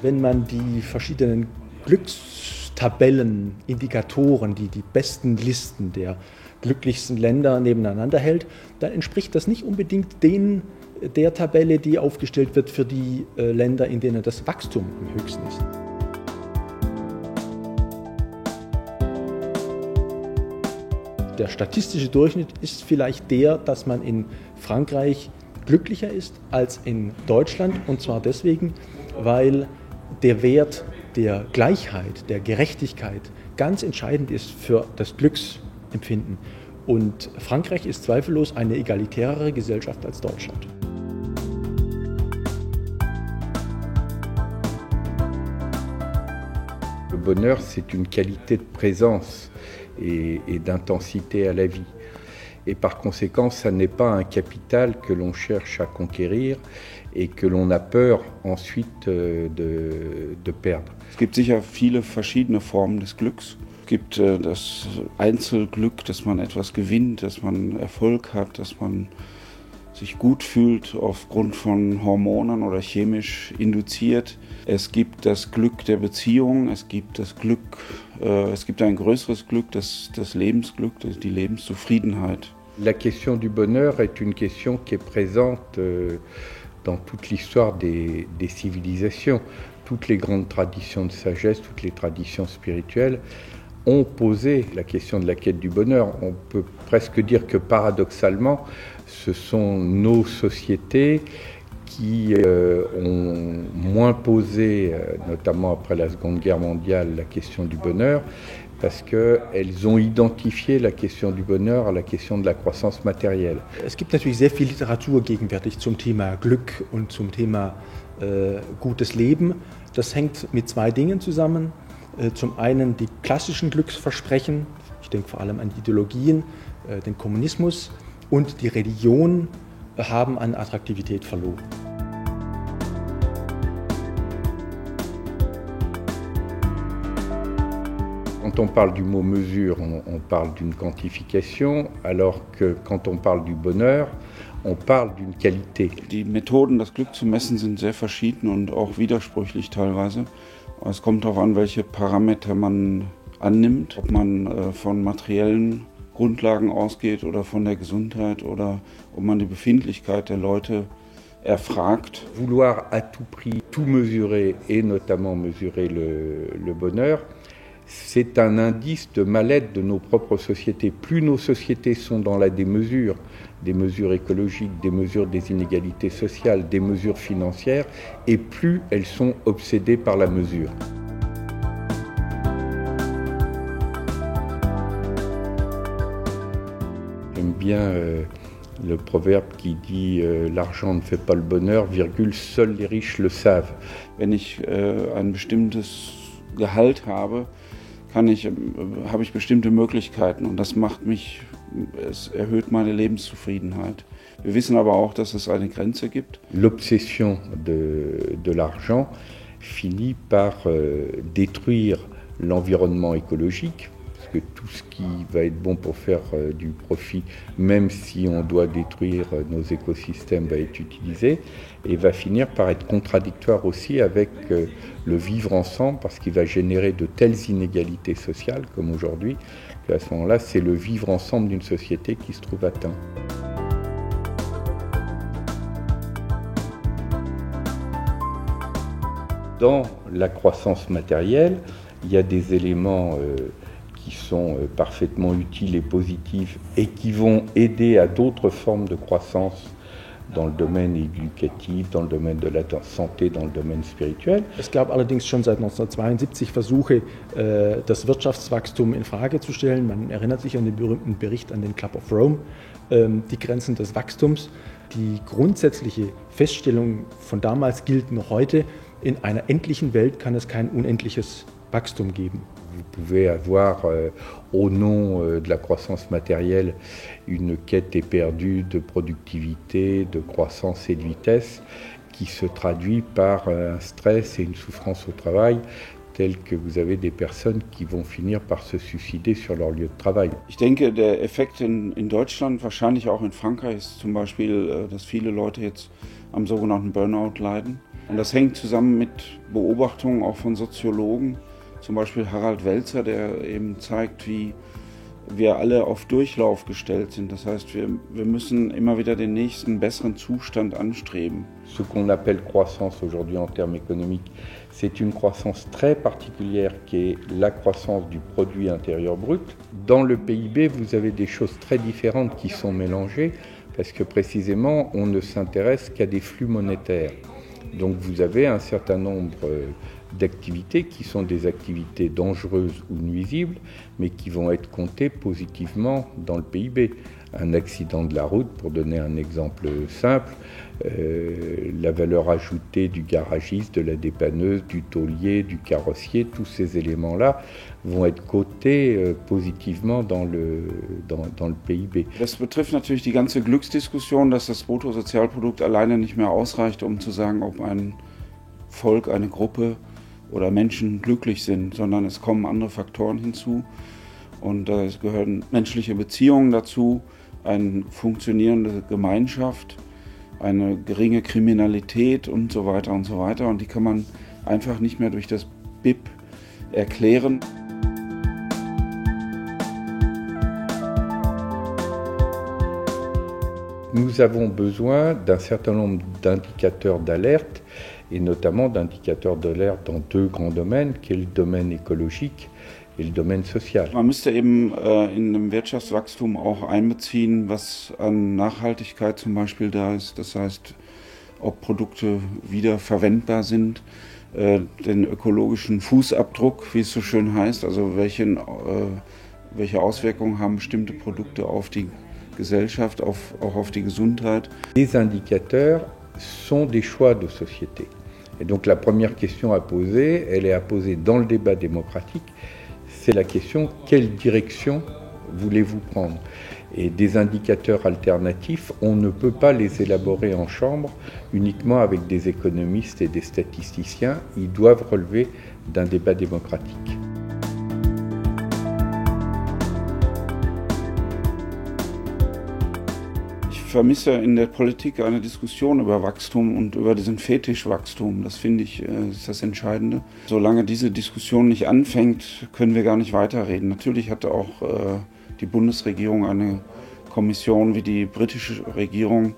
wenn man die verschiedenen Glückstabellen, Indikatoren, die besten Listen der glücklichsten Länder nebeneinander hält, dann entspricht das nicht unbedingt der Tabelle, die aufgestellt wird für die Länder, in denen das Wachstum am höchsten ist. Der statistische Durchschnitt ist vielleicht der, dass man in Frankreich glücklicher ist als in Deutschland, und zwar deswegen, weil der Wert der Gleichheit, der Gerechtigkeit ganz entscheidend ist für das Glücksempfinden. Und Frankreich ist zweifellos eine egalitärere Gesellschaft als Deutschland. Le bonheur, c'est une qualité de présence et d'intensité à la vie. Et par conséquent, ça n'est pas un capital que l'on cherche à conquérir et que l'on a peur ensuite de perdre. Es gibt sicher viele verschiedene Formen des Glücks. Es gibt das Einzelglück, dass man etwas gewinnt, dass man Erfolg hat, dass man sich gut fühlt aufgrund von Hormonen oder chemisch induziert. Es gibt das Glück der Beziehung, es gibt ein größeres Glück, das Lebensglück, die Lebenszufriedenheit. La question du bonheur est une question qui est présente dans toute l'histoire des civilisations. Toutes les grandes traditions de sagesse, toutes les traditions spirituelles ont posé la question de la quête du bonheur. On peut presque dire que paradoxalement, ce sont nos sociétés qui ont moins posé, notamment après la Seconde Guerre mondiale, la question du bonheur, parce qu'elles ont identifié la question du bonheur à la question de la croissance matérielle. Es gibt natürlich sehr viel Literatur gegenwärtig zum Thema Glück und zum Thema gutes Leben. Das hängt mit zwei Dingen zusammen. Zum einen die klassischen Glücksversprechen, ich denke vor allem an Ideologien, den Kommunismus, und die Religion haben an Attraktivität verloren. Quand on parle du mot mesure, on parle d'une quantification, alors que quand on parle du bonheur, on parle d'une qualité. Die Methoden, das Glück zu messen, sind sehr verschieden und auch widersprüchlich teilweise. Es kommt darauf an, welche Parameter man annimmt, ob man von materiellen Grundlagen ausgeht oder von der Gesundheit oder ob man die Befindlichkeit der Leute erfragt. Vouloir à tout prix tout mesurer et notamment mesurer le bonheur, c'est un indice de mal-être de nos propres sociétés. Plus nos sociétés sont dans la démesure, des mesures écologiques, des mesures des inégalités sociales, des mesures financières, et plus elles sont obsédées par la mesure. J'aime bien le proverbe qui dit l'argent ne fait pas le bonheur, virgule, seuls les riches le savent. Wenn ich ein bestimmtes Gehalt habe, habe ich bestimmte Möglichkeiten und es erhöht meine Lebenszufriedenheit. Wir wissen aber auch, dass es eine Grenze gibt. L'obsession de l'argent finit par détruire l'environnement écologique, parce que tout ce qui va être bon pour faire du profit, même si on doit détruire nos écosystèmes, va être utilisé, et va finir par être contradictoire aussi avec le vivre ensemble, parce qu'il va générer de telles inégalités sociales comme aujourd'hui, qu'à ce moment-là, c'est le vivre ensemble d'une société qui se trouve atteint. Dans la croissance matérielle, il y a des éléments qui sont parfaitement utiles et positifs et qui vont aider à d'autres formes de croissance dans le domaine éducatif, dans le domaine de la santé, dans le domaine spirituel. Es gab allerdings schon seit 1972 Versuche, das Wirtschaftswachstum in Frage zu stellen. Man erinnert sich an den berühmten Bericht an den Club of Rome, die Grenzen des Wachstums. Die grundsätzliche Feststellung von damals gilt noch heute: In einer endlichen Welt kann es kein unendliches Wachstum geben. Vous pouvez avoir, au nom de la croissance matérielle, une quête éperdue de productivité, de croissance et de vitesse, qui se traduit par un stress et une souffrance au travail, tel que vous avez des personnes qui vont finir par se suicider sur leur lieu de travail. Ich denke, der Effekt in Deutschland, wahrscheinlich auch in Frankreich, ist zum Beispiel, dass viele Leute jetzt am sogenannten Burnout leiden. Und das hängt zusammen mit Beobachtungen auch von Soziologen, zum Beispiel Harald Welzer, der eben zeigt, wie wir alle auf Durchlauf gestellt sind. Das heißt, wir müssen immer wieder den nächsten besseren Zustand anstreben. Ce qu'on appelle croissance aujourd'hui en termes économiques, c'est une croissance très particulière qui est la croissance du produit intérieur brut. Dans le PIB, vous avez des choses très différentes qui sont mélangées parce que précisément, on ne s'intéresse qu'à des flux monétaires. Donc vous avez un certain nombre d'activités qui sont des activités dangereuses ou nuisibles, mais qui vont être comptées positivement dans le PIB. Un accident de la route, pour donner un exemple simple, la valeur ajoutée du garagiste, de la dépanneuse, du tôlier, du carrossier, tous ces éléments-là vont être cotés positivement dans le PIB. Das betrifft natürlich die ganze Glücksdiskussion, dass das Bruttosozialprodukt alleine nicht mehr ausreicht, um zu sagen, ob ein Volk, eine Gruppe oder Menschen glücklich sind, sondern es kommen andere Faktoren hinzu und da gehören menschliche Beziehungen dazu, eine funktionierende Gemeinschaft, eine geringe Kriminalität und so weiter und so weiter und die kann man einfach nicht mehr durch das BIP erklären. Nous avons besoin d'un certain nombre d'indicateurs d'alerte et notamment d'indicateurs d'alerte dans deux grands domaines, qui est le domaine écologique et le domaine social. Man müsste eben in dem Wirtschaftswachstum auch einbeziehen, was an Nachhaltigkeit zum Beispiel da ist. Das heißt, ob Produkte wieder verwendbar sind, den ökologischen Fußabdruck, wie es so schön heißt, also welche Auswirkungen haben bestimmte Produkte auf die Gesellschaft, auch auf die Gesundheit. Les indicateurs sont des choix de société. Et donc la première question à poser, elle est à poser dans le débat démocratique, c'est la question quelle direction voulez-vous prendre? Et des indicateurs alternatifs, on ne peut pas les élaborer en chambre uniquement avec des économistes et des statisticiens, ils doivent relever d'un débat démocratique. Ich vermisse in der Politik eine Diskussion über Wachstum und über diesen Fetischwachstum. Das finde ich ist das Entscheidende. Solange diese Diskussion nicht anfängt, können wir gar nicht weiterreden. Natürlich hatte auch die Bundesregierung eine Kommission wie die britische Regierung,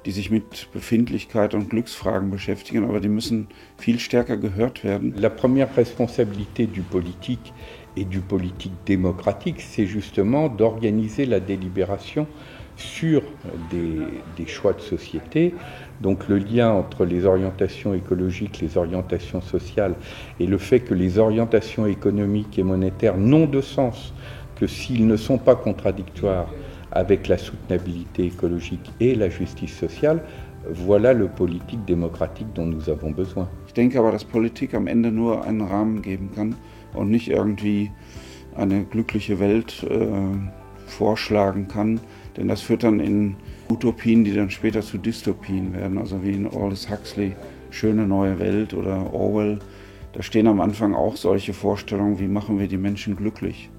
die sich mit Befindlichkeit und Glücksfragen beschäftigen, aber die müssen viel stärker gehört werden. La première responsabilité du politique et du politique démocratique, c'est justement d'organiser la délibération sur des choix de société, donc le lien entre les orientations écologiques, les orientations sociales et le fait que les orientations économiques et monétaires n'ont de sens que s'ils ne sont pas contradictoires avec la soutenabilité écologique et la justice sociale, voilà le politique démocratique dont nous avons besoin. Ich denke aber, dass Politik am Ende nur einen Rahmen geben kann und nicht irgendwie eine glückliche Welt vorschlagen kann, denn das führt dann in Utopien, die dann später zu Dystopien werden, also wie in Aldous Huxley, Schöne neue Welt oder Orwell. Da stehen am Anfang auch solche Vorstellungen, wie machen wir die Menschen glücklich.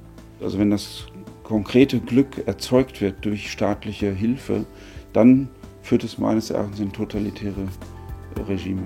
Also wenn das konkrete Glück erzeugt wird durch staatliche Hilfe, dann führt es meines Erachtens in totalitäre Regime.